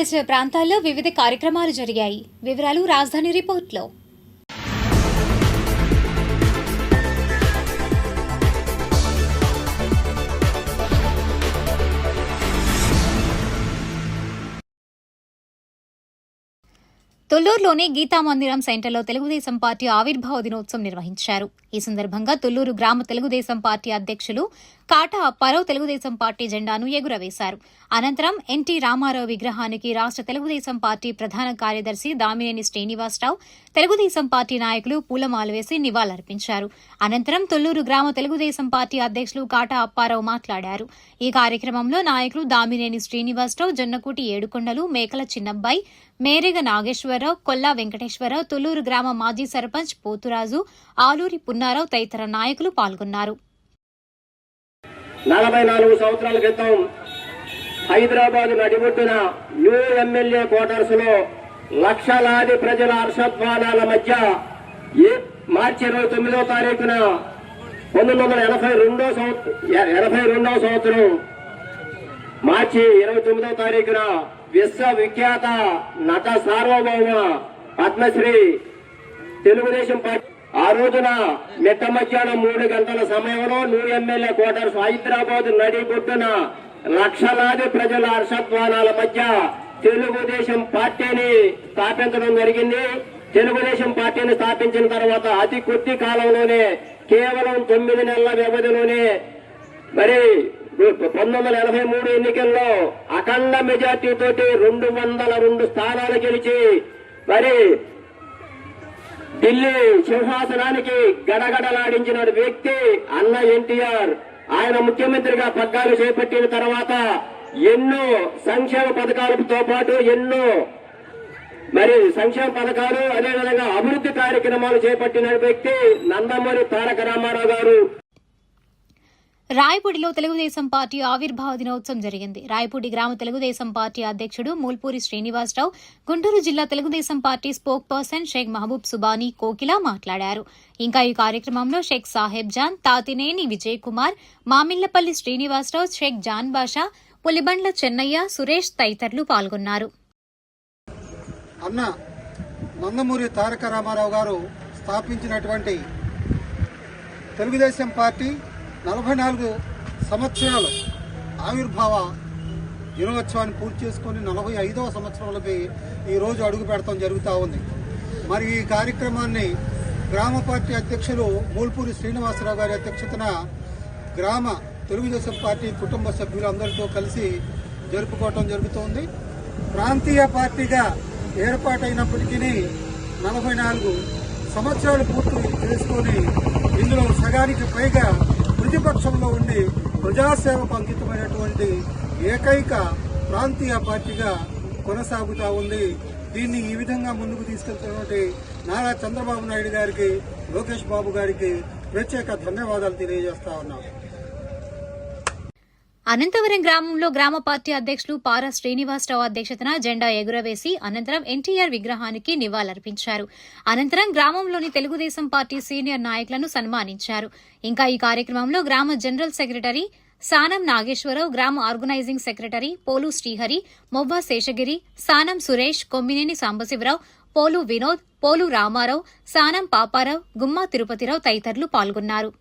పరిసర ప్రాంతాల్లో వివిధ కార్యక్రమాలు జరిగాయి. వివరాలు రాజధాని రిపోర్ట్లో. తుళ్లూరులోని గీతామందిరం సెంటర్లో తెలుగుదేశం పార్టీ ఆవిర్భావ దినోత్సవం నిర్వహించారు. ఈ సందర్భంగా తుళ్లూరు గ్రామ తెలుగుదేశం పార్టీ అధ్యక్షులు కాటా అప్పారావు తెలుగుదేశం పార్టీ జెండాను ఎగురవేశారు. అనంతరం ఎన్టీ రామారావు విగ్రహానికి రాష్ట్ర తెలుగుదేశం పార్టీ ప్రధాన కార్యదర్శి దామినేని శ్రీనివాసరావు, తెలుగుదేశం పార్టీ నాయకులు పూలమాల వేసి నివాళులర్పించారు. అనంతరం తుళ్లూరు గ్రామ తెలుగుదేశం పార్టీ అధ్యక్షులు కాటా అప్పారావు మాట్లాడారు. ఈ కార్యక్రమంలో నాయకులు దామినేని శ్రీనివాసరావు, జొన్నకూటి ఏడుకొండలు, మేకల చిన్నబ్బాయి, మేరేగ నాగేశ్వరరావు, కొల్లా వెంకటేశ్వరరావు, తుళ్లూరు గ్రామ మాజీ సర్పంచ్ పోతురాజు, ఆలూరి పున్నారావు తదితర నాయకులు పాల్గొన్నారు. 44 సంవత్సరాల క్రితం హైదరాబాద్ నడిబొడ్డున న్యూ ఎమ్మెల్యే క్వార్టర్స్ లో లక్షలాది ప్రజల హర్షధ్వానాల మధ్య మార్చి 29వ తారీఖున 1982వ సంవత్సరం మార్చి 29వ తారీఖున విశ్వవిఖ్యాత నట సార్వభౌమ పద్మశ్రీ తెలుగుదేశం పార్టీ ఆ రోజున మిట్ట మధ్యాహ్నం 3 గంటల సమయంలో న్యూ ఎమ్మెల్యే క్వార్టర్స్ హైదరాబాద్ నడిబొడ్డున లక్షలాది ప్రజల హర్షధ్వానాల మధ్య తెలుగుదేశం పార్టీని స్థాపించడం జరిగింది. తెలుగుదేశం పార్టీని స్థాపించిన తర్వాత అతి కొద్ది కాలంలోనే కేవలం 9 నెలల వ్యవధిలోనే మరి 1983 ఎన్నికల్లో అఖండ మెజార్టీ తోటి 202 స్థానాలు గెలిచి మరి ఢిల్లీ సింహాసనానికి గడగడలాడించిన వ్యక్తి అన్న ఎన్టీఆర్. ఆయన ముఖ్యమంత్రిగా పగ్గాలు చేపట్టిన తర్వాత ఎన్నో సంక్షేమ పథకాలతో పాటు ఎన్నో సంక్షేమ పథకాలు అదేవిధంగా అభివృద్ధి కార్యక్రమాలు చేపట్టిన వ్యక్తి నందమూరి తారక రామారావు గారు. రాయపూడిలో తెలుగుదేశం పార్టీ ఆవిర్భావ దినోత్సవం జరిగింది. రాయపూడి గ్రామ తెలుగుదేశం పార్టీ అధ్యక్షుడు మూల్పూరి శ్రీనివాసరావు, గుంటూరు జిల్లా Telugudesam party spokesperson Sheikh Mahaboob Subhani Kokila మాట్లాడారు. ఇంకా ఈ కార్యక్రమంలో షేక్ సాహెబ్ జాన్, తాతినేని విజయ్ కుమార్, మామిళ్లపల్లి శ్రీనివాసరావు, షేక్ జాన్ బాషా, పులిబండ్ల చెన్నయ్య, సురేష్ తదితరులు పాల్గొన్నారు. అన్న నందమూరి తారక రామారావు గారు స్థాపించినటువంటి తెలుగుదేశం పార్టీ 44 సంవత్సరాలు ఆవిర్భావ దినోత్సవాన్ని పూర్తి చేసుకొని 45వ సంవత్సరంలోకి ఈరోజు అడుగు పెడతాం జరుగుతూ ఉంది. మరి ఈ కార్యక్రమాన్ని గ్రామ పార్టీ అధ్యక్షులు మూల్పూరి శ్రీనివాసరావు గారి అధ్యక్షతన గ్రామ తెలుగుదేశం పార్టీ కుటుంబ సభ్యులందరితో కలిసి జరుపుకోవటం జరుగుతోంది. ప్రాంతీయ పార్టీగా ఏర్పాటైనప్పటికీ 44 సంవత్సరాలు పూర్తి చేసుకొని ఇందులో సగానికి పైగా ప్రతిపక్షంలో ఉండి ప్రజాసేవకు అంకితమైనటువంటి ఏకైక ప్రాంతీయ పార్టీగా కొనసాగుతూ ఉంది. దీన్ని ఈ విధంగా ముందుకు తీసుకెళ్తున్నటువంటి నారా చంద్రబాబు నాయుడు గారికి, లోకేష్ బాబు గారికి ప్రత్యేక ధన్యవాదాలు తెలియజేస్తా ఉన్నాం. అనంతవరం గ్రామంలో గ్రామ పార్టీ అధ్యక్షులు పారా శ్రీనివాసరావు అధ్యక్షతన జెండా ఎగురవేసి అనంతరం ఎన్టీఆర్ విగ్రహానికి నివాళులర్పించారు. అనంతరం గ్రామంలోని తెలుగుదేశం పార్టీ సీనియర్ నాయకులను సన్మానించారు. ఇంకా ఈ కార్యక్రమంలో గ్రామ జనరల్ సెక్రటరీ సానం నాగేశ్వరరావు, గ్రామ ఆర్గనైజింగ్ సెక్రటరీ పోలు శ్రీహరి, మొవ్వ శేషగిరి, సానం సురేష్, కొమ్మినేని సాంబశివరావు, పోలు వినోద్, పోలు రామారావు, సానం పాపారావు, గుమ్మా తిరుపతిరావు తదితరులు పాల్గొన్నారు.